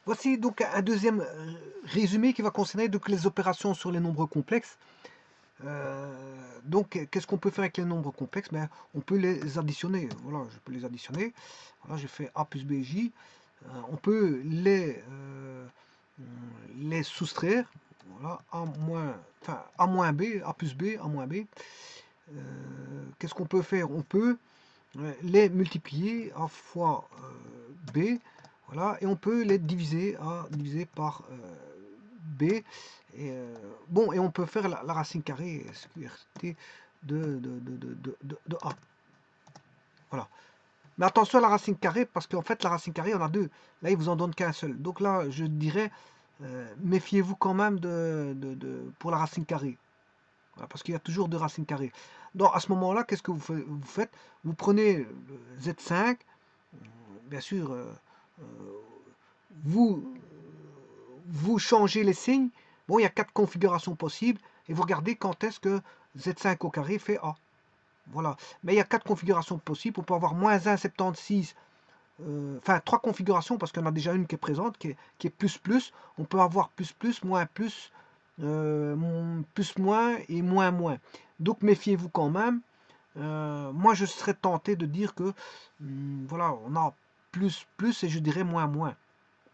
Voici donc un deuxième résumé qui va concerner donc les opérations sur les nombres complexes. Donc, qu'est-ce qu'on peut faire avec les nombres complexes? Ben, on peut les additionner. Voilà, je peux les additionner. Voilà, j'ai fait A plus BJ. On peut les soustraire. Voilà, A moins, enfin, A moins B, A plus B, A moins B. Qu'est-ce qu'on peut faire? On peut les multiplier A fois B, voilà, et on peut les diviser A divisé par B, et bon, et on peut faire la racine carrée SQRT de A, voilà. Mais attention à la racine carrée, parce qu'en fait la racine carrée, on a deux, là il vous en donne qu'un seul, donc là je dirais méfiez-vous quand même pour la racine carrée. Voilà, parce qu'il y a toujours deux racines carrées. Donc à ce moment-là, qu'est-ce que vous faites? Vous prenez le Z5, bien sûr, vous, vous changez les signes. Bon, il y a quatre configurations possibles, et vous regardez quand est-ce que Z5 au carré fait A. Voilà. Mais il y a quatre configurations possibles. On peut avoir moins 1,76. Enfin, trois configurations, parce qu'on a déjà une qui est présente, qui est plus plus. On peut avoir plus plus, moins plus, plus moins et moins moins. Donc méfiez-vous quand même. Moi, je serais tenté de dire que, voilà, on a plus plus et je dirais moins moins.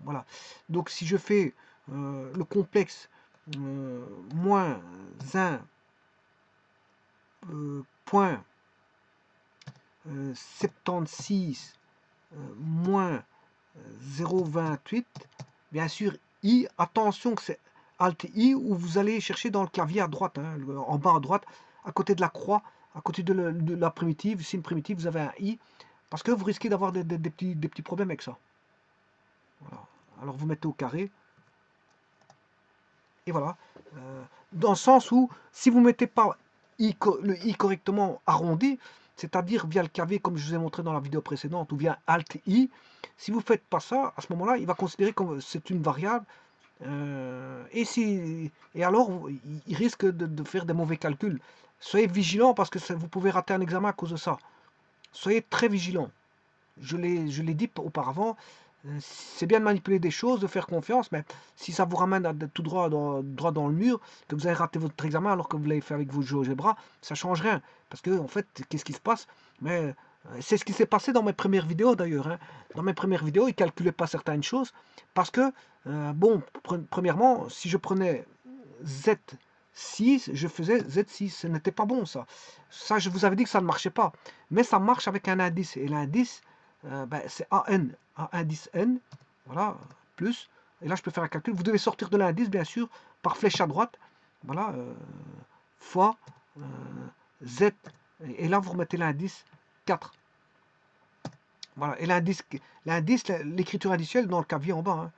Voilà. Donc si je fais le complexe moins 1 point 76 moins 0,28, bien sûr, I, attention que c'est Alt I où vous allez chercher dans le clavier à droite, hein, en bas à droite, à côté de la croix, à côté de la primitive, signe primitive, vous avez un I, parce que vous risquez d'avoir des petits problèmes avec ça. Voilà. Alors vous mettez au carré, et voilà. Dans le sens où, si vous ne mettez pas le I correctement arrondi, c'est-à-dire via le clavier, comme je vous ai montré dans la vidéo précédente, ou via Alt I, si vous ne faites pas ça, à ce moment-là, il va considérer que c'est une variable, et alors, il risque de faire des mauvais calculs. Soyez vigilant parce que vous pouvez rater un examen à cause de ça. Soyez très vigilant. Je l'ai dit auparavant, c'est bien de manipuler des choses, de faire confiance, mais si ça vous ramène tout droit dans le mur, que vous avez raté votre examen alors que vous l'avez fait avec vos GeoGebra, ça change rien. Parce que, en fait, qu'est-ce qui se passe? Mais c'est ce qui s'est passé dans mes premières vidéos d'ailleurs, hein. Dans mes premières vidéos, ils ne calculaient pas certaines choses parce que, bon, premièrement, si je prenais Z6, je faisais Z6. Ce n'était pas bon ça. Ça, je vous avais dit que ça ne marchait pas. Mais ça marche avec un indice. Et l'indice, ben, c'est AN, A indice N, voilà, plus, et là je peux faire un calcul, vous devez sortir de l'indice bien sûr, par flèche à droite, voilà, fois Z, et là vous remettez l'indice 4, voilà, et l'indice, l'écriture indicielle dans le clavier en bas, hein.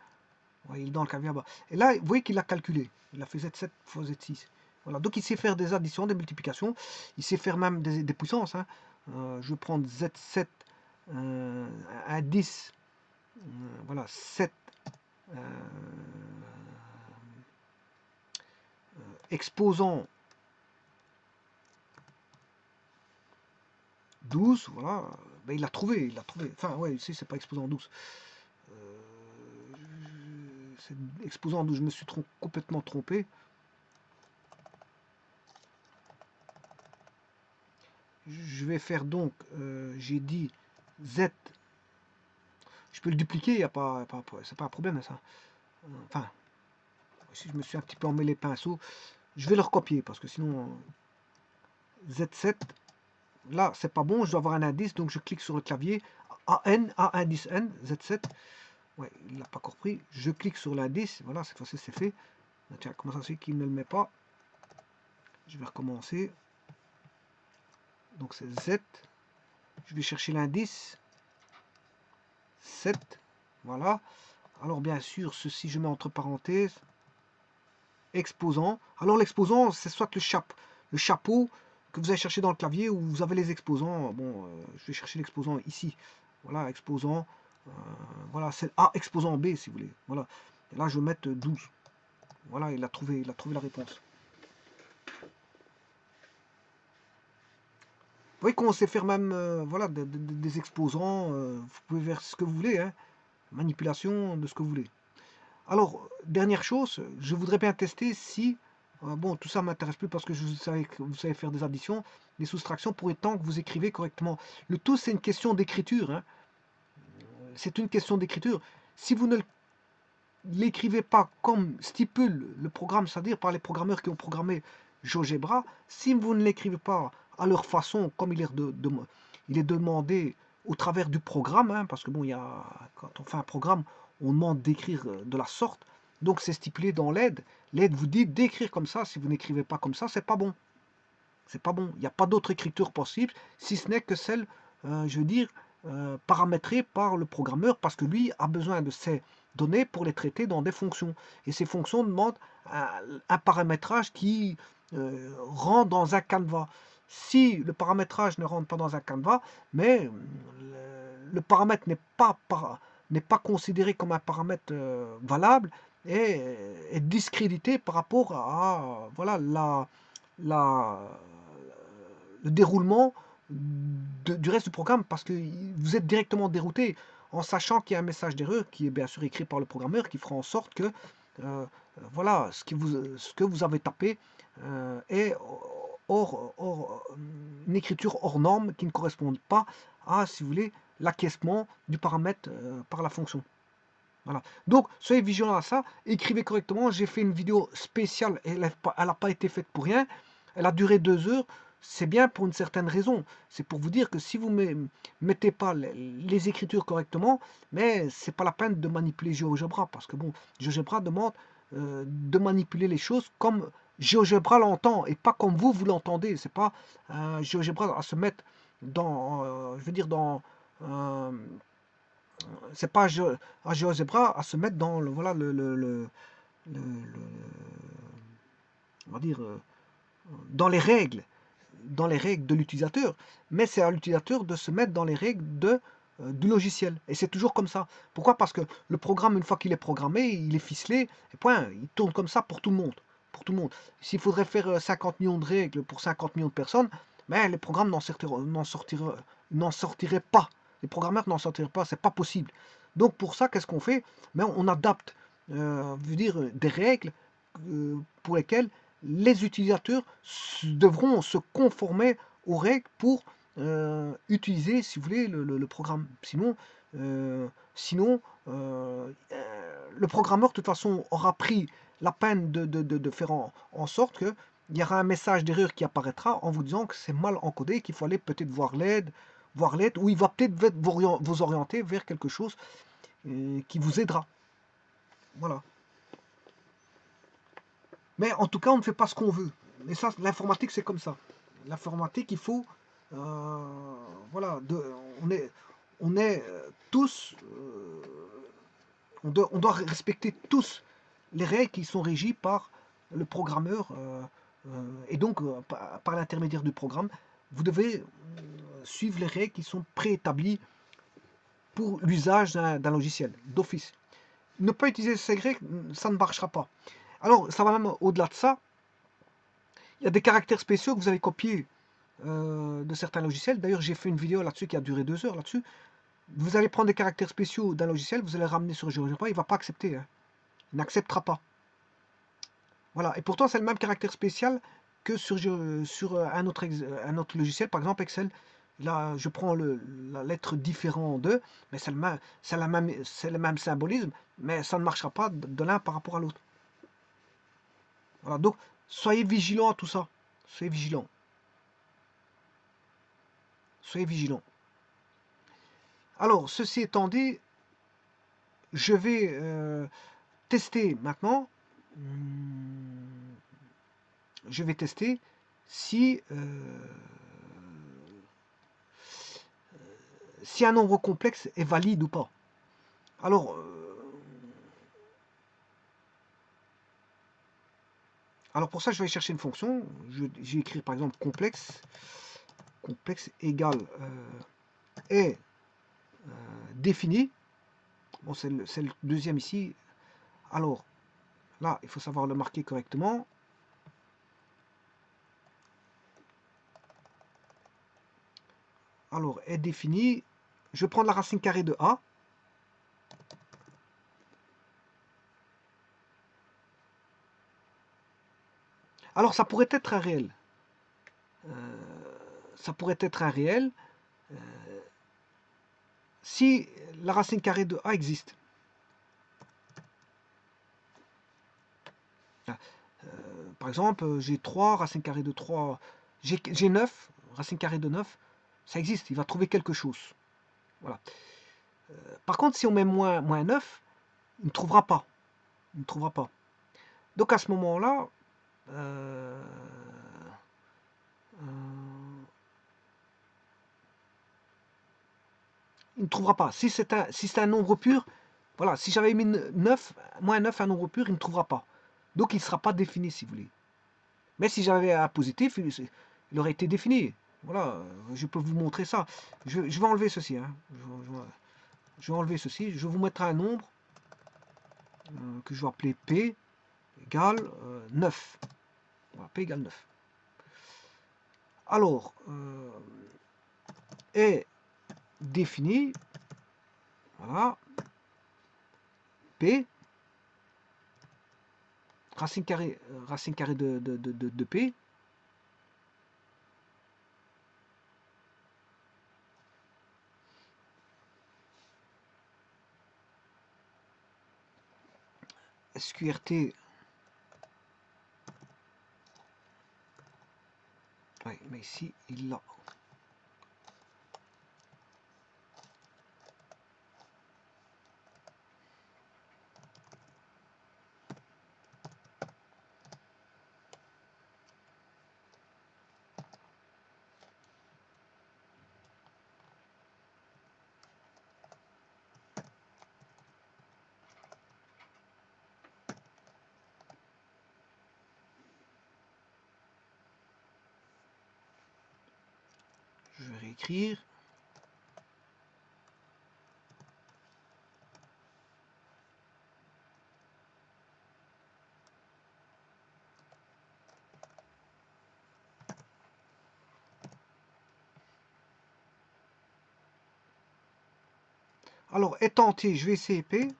Ouais, il est dans le clavier en bas, et là vous voyez qu'il a calculé, il a fait Z7 fois Z6, voilà, donc il sait faire des additions, des multiplications, il sait faire même des puissances, hein. Je vais prendre Z7, un 10, voilà, 7 euh, exposant 12, voilà, ben il l'a trouvé, enfin ouais, ici c'est pas exposant 12, c'est exposant 12, je me suis complètement trompé, je vais faire donc, j'ai dit Z, je peux le dupliquer, c'est pas un problème ça, enfin, si je me suis un petit peu emmêlé les pinceaux, je vais le recopier, parce que sinon, Z7, là c'est pas bon, je dois avoir un indice, donc je clique sur le clavier, AN, A indice N, Z7, ouais, il n'a pas compris. Je clique sur l'indice. Voilà, cette fois-ci, c'est fait. Tiens, comment ça se fait qu'il ne le met pas? Je vais recommencer. Donc, c'est Z. Je vais chercher l'indice. 7. Voilà. Alors, bien sûr, ceci, je mets entre parenthèses. Exposant. Alors, l'exposant, c'est soit le chapeau que vous allez chercher dans le clavier ou vous avez les exposants. Bon, je vais chercher l'exposant ici. Voilà, exposant. Voilà, c'est A exposant B, si vous voulez. Voilà. Et là, je vais mettre 12. Voilà, il a trouvé la réponse. Vous voyez qu'on sait faire même voilà, des exposants, vous pouvez faire ce que vous voulez, hein, manipulation de ce que vous voulez. Alors, dernière chose, je voudrais bien tester si, bon, tout ça m'intéresse plus parce que vous savez faire des additions, des soustractions, pour autant que vous écrivez correctement. Le tout, c'est une question d'écriture, hein. C'est une question d'écriture. Si vous ne l'écrivez pas comme stipule le programme, c'est-à-dire par les programmeurs qui ont programmé GeoGebra, si vous ne l'écrivez pas à leur façon, comme il est demandé au travers du programme, hein, parce que bon, quand on fait un programme, on demande d'écrire de la sorte, donc c'est stipulé dans l'aide. L'aide vous dit d'écrire comme ça, si vous n'écrivez pas comme ça, c'est pas bon. C'est pas bon. Il n'y a pas d'autre écriture possible, si ce n'est que celle, je veux dire, paramétrée par le programmeur, parce que lui a besoin de ces données pour les traiter dans des fonctions. Et ces fonctions demandent un paramétrage qui rentre dans un canevas. Si le paramétrage ne rentre pas dans un canevas, mais le paramètre n'est pas considéré comme un paramètre valable et est discrédité par rapport à voilà, la, le déroulement du reste du programme, parce que vous êtes directement dérouté en sachant qu'il y a un message d'erreur qui est bien sûr écrit par le programmeur qui fera en sorte que voilà, ce que vous avez tapé est une écriture hors norme qui ne correspond pas à, si vous voulez, l'acquiescement du paramètre par la fonction. Voilà. Donc, soyez vigilants à ça, écrivez correctement. J'ai fait une vidéo spéciale, elle n'a pas été faite pour rien. Elle a duré 2 heures. C'est bien pour une certaine raison. C'est pour vous dire que si vous ne mettez pas les écritures correctement, mais c'est pas la peine de manipuler GeoGebra, parce que bon, GeoGebra demande de manipuler les choses comme GeoGebra l'entend et pas comme vous l'entendez. C'est pas GeoGebra à se mettre dans, je veux dire, dans c'est pas à GeoGebra à se mettre dans le, voilà, on va dire, dans les règles de l'utilisateur, mais c'est à l'utilisateur de se mettre dans les règles du logiciel. Et c'est toujours comme ça. Pourquoi? Parce que le programme, une fois qu'il est programmé, il est ficelé, et point, il tourne comme ça pour tout le monde. Pour tout le monde. S'il faudrait faire 50 millions de règles pour 50 millions de personnes, ben, les programmes n'en sortiraient pas. Les programmeurs n'en sortiraient pas, c'est pas possible. Donc pour ça, qu'est-ce qu'on fait? Ben, on adapte veut dire, des règles pour lesquelles les utilisateurs devront se conformer aux règles pour utiliser, si vous voulez, le programme. Sinon le programmeur, de toute façon, aura pris la peine de faire en sorte qu'il y aura un message d'erreur qui apparaîtra en vous disant que c'est mal encodé, qu'il faut aller peut-être voir l'aide, ou il va peut-être vous orienter vers quelque chose qui vous aidera. Voilà. Mais en tout cas, on ne fait pas ce qu'on veut. Mais ça, l'informatique, c'est comme ça. L'informatique, il faut, voilà, on est tous, on doit respecter tous les règles qui sont régies par le programmeur, et donc par l'intermédiaire du programme, vous devez suivre les règles qui sont préétablies pour l'usage d'un logiciel d'office. Ne pas utiliser ces règles, ça ne marchera pas. Alors, ça va même au-delà de ça. Il y a des caractères spéciaux que vous avez copiés de certains logiciels. D'ailleurs, j'ai fait une vidéo là-dessus qui a duré 2 heures là-dessus. Vous allez prendre des caractères spéciaux d'un logiciel, vous allez le ramener sur GeoGebra, il ne va pas accepter. Hein. Il n'acceptera pas. Voilà. Et pourtant, c'est le même caractère spécial que sur un autre logiciel, par exemple Excel. Là, je prends la lettre différent de, mais c'est le même symbolisme, mais ça ne marchera pas de l'un par rapport à l'autre. Voilà. Donc, soyez vigilants à tout ça. Soyez vigilants. Soyez vigilants. Alors, ceci étant dit, je vais tester maintenant. Je vais tester si un nombre complexe est valide ou pas. Alors, pour ça, je vais chercher une fonction. J'ai écrit par exemple complexe égale est défini. Bon, c'est le deuxième ici. Alors, là, il faut savoir le marquer correctement. Alors, est défini. Je vais prendre la racine carrée de A. Alors, ça pourrait être un réel. Ça pourrait être un réel si la racine carrée de A existe. Par exemple, j'ai 3, racine carrée de 3, j'ai 9, racine carrée de 9, ça existe, il va trouver quelque chose. Voilà. Par contre, si on met moins 9, il ne trouvera pas. Il ne trouvera pas. Donc à ce moment-là, il ne trouvera pas. Si c'est un nombre pur, voilà, si j'avais mis 9, moins 9, un nombre pur, il ne trouvera pas. Donc il ne sera pas défini, si vous voulez. Mais si j'avais un positif, il aurait été défini. Voilà, je peux vous montrer ça. Je vais enlever ceci. Hein. Je vais enlever ceci. Je vais vous mettre un nombre que je vais appeler P égale 9. Voilà, P égale 9. Alors, est défini, voilà, P, racine carrée de P, SQRT, ouais, mais ici, il l'a. Je vais réécrire. Alors, étant entier, je vais essayer P.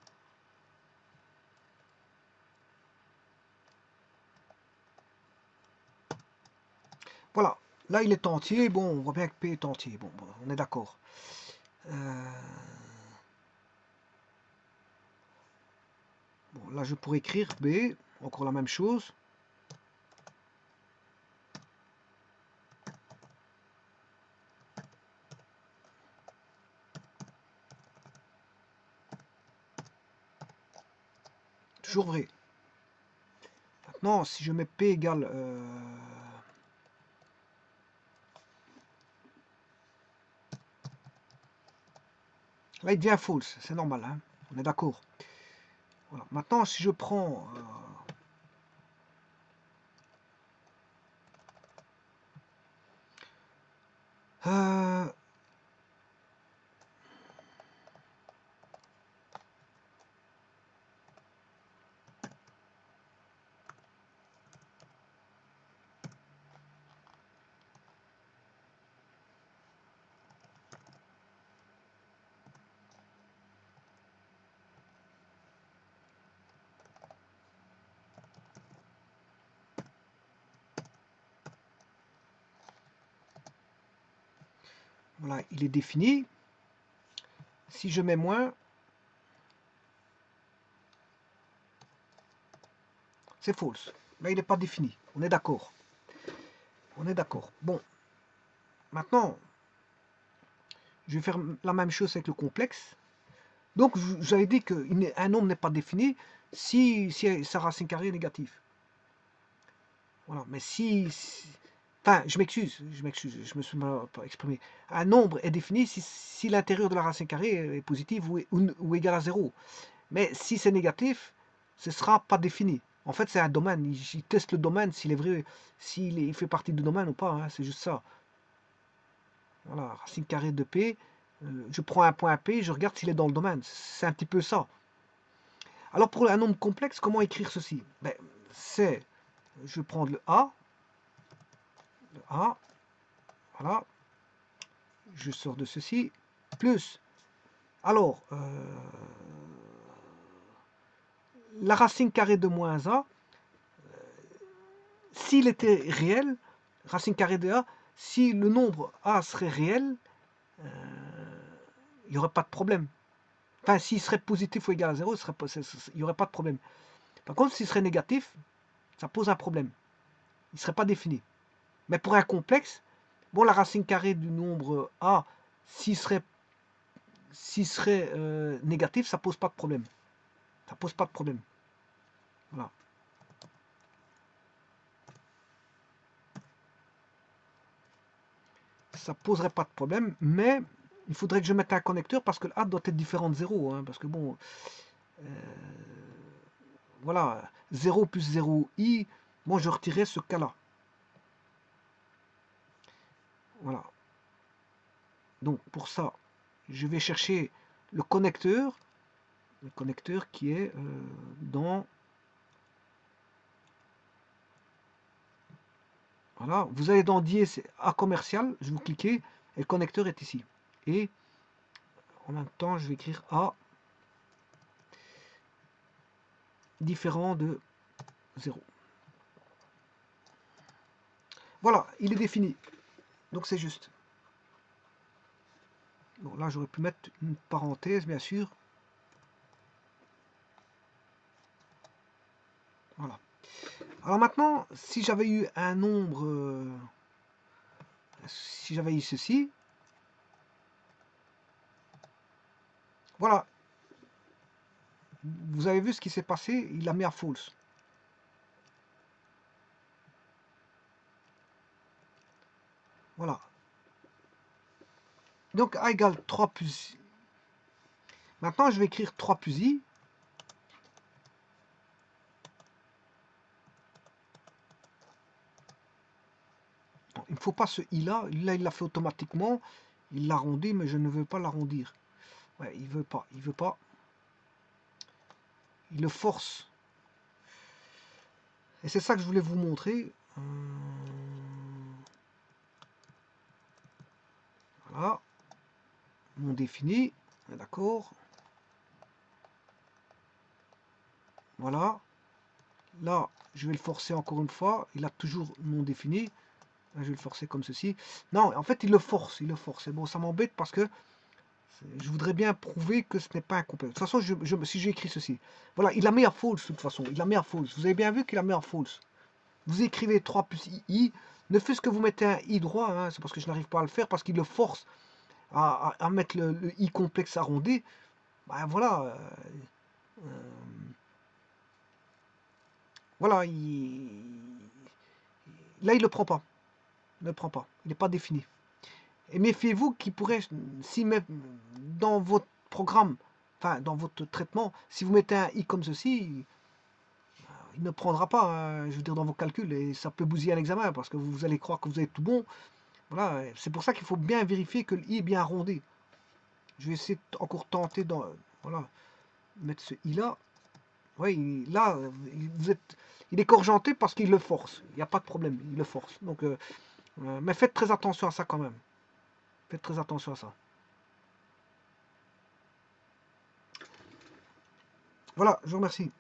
Voilà, là il est entier. Bon, on voit bien que P est entier. Bon, on est d'accord. Bon, là je pourrais écrire B, encore la même chose. Toujours vrai. Maintenant, si je mets P égale... là, il devient false, c'est normal, hein, on est d'accord. Voilà. Maintenant, si je prends... voilà, il est défini. Si je mets moins, c'est false. Là, il n'est pas défini. On est d'accord. On est d'accord. Bon, maintenant, je vais faire la même chose avec le complexe. Donc, j'avais dit qu'un nombre n'est pas défini si sa racine carrée est négative. Voilà, mais enfin, je m'excuse, je me suis pas exprimé. Un nombre est défini si l'intérieur de la racine carrée est positive ou égal à 0. Mais si c'est négatif, ce ne sera pas défini. En fait, c'est un domaine. Il teste le domaine s'il est vrai, il fait partie du domaine ou pas. Hein, c'est juste ça. Voilà, racine carrée de P. Je prends un point P, je regarde s'il est dans le domaine. C'est un petit peu ça. Alors pour un nombre complexe, comment écrire ceci? Ben, je vais prendre le A, voilà, je sors de ceci, plus, alors, la racine carrée de moins A, s'il était réel, racine carrée de A, si le nombre A serait réel, il n'y aurait pas de problème. Enfin, s'il serait positif ou égal à 0, il n'y aurait pas de problème. Par contre, s'il serait négatif, ça pose un problème. Il ne serait pas défini. Mais pour un complexe, bon, la racine carrée du nombre A, s'il serait négatif, ça pose pas de problème. Ça pose pas de problème. Voilà. Ça poserait pas de problème, mais il faudrait que je mette un connecteur parce que le A doit être différent de 0. Hein, parce que bon, voilà, 0 plus 0i, moi je retirais ce cas-là. Voilà. Donc pour ça, je vais chercher le connecteur qui est dans... Voilà, vous allez dans DIE, c'est A commercial, je vous cliquez, et le connecteur est ici. Et en même temps, je vais écrire A différent de 0. Voilà, il est défini. Donc c'est juste. Bon, là, j'aurais pu mettre une parenthèse, bien sûr. Voilà. Alors maintenant, si j'avais eu un nombre... si j'avais eu ceci... Voilà. Vous avez vu ce qui s'est passé, il l'a mis à false. Voilà. Donc A égale 3 plus... Maintenant, je vais écrire 3 plus I. Il ne faut pas ce I là. Là, il l'a fait automatiquement. Il l'arrondit, mais je ne veux pas l'arrondir. Ouais, il veut pas. Il veut pas. Il le force. Et c'est ça que je voulais vous montrer. Voilà. Non défini. D'accord. Voilà. Là, je vais le forcer encore une fois. Il a toujours non défini. Là, je vais le forcer comme ceci. Non, en fait, il le force. Il le force. Et bon, ça m'embête parce que je voudrais bien prouver que ce n'est pas un complexe. De toute façon, si j'ai écrit ceci. Voilà, il a mis à false de toute façon. Il a mis à false. Vous avez bien vu qu'il a mis à false. Vous écrivez 3 plus I. Ne fût-ce que vous mettez un I droit. Hein, c'est parce que je n'arrive pas à le faire. Parce qu'il le force à mettre le I complexe arrondi. Ben voilà. Voilà. Là, il ne le prend pas. Il ne le prend pas. Il n'est pas défini. Et méfiez-vous qu'il pourrait, si dans votre programme, enfin dans votre traitement, si vous mettez un i comme ceci, il ne prendra pas, hein, je veux dire, dans vos calculs, et ça peut bousiller un examen, parce que vous allez croire que vous êtes tout bon. Voilà, c'est pour ça qu'il faut bien vérifier que le i est bien arrondi. Je vais essayer encore tenter dans, voilà, mettre ce i là. Oui, là, il est corgenté parce qu'il le force. Il n'y a pas de problème, il le force. Donc, mais faites très attention à ça quand même. Faites très attention à ça. Voilà, je vous remercie.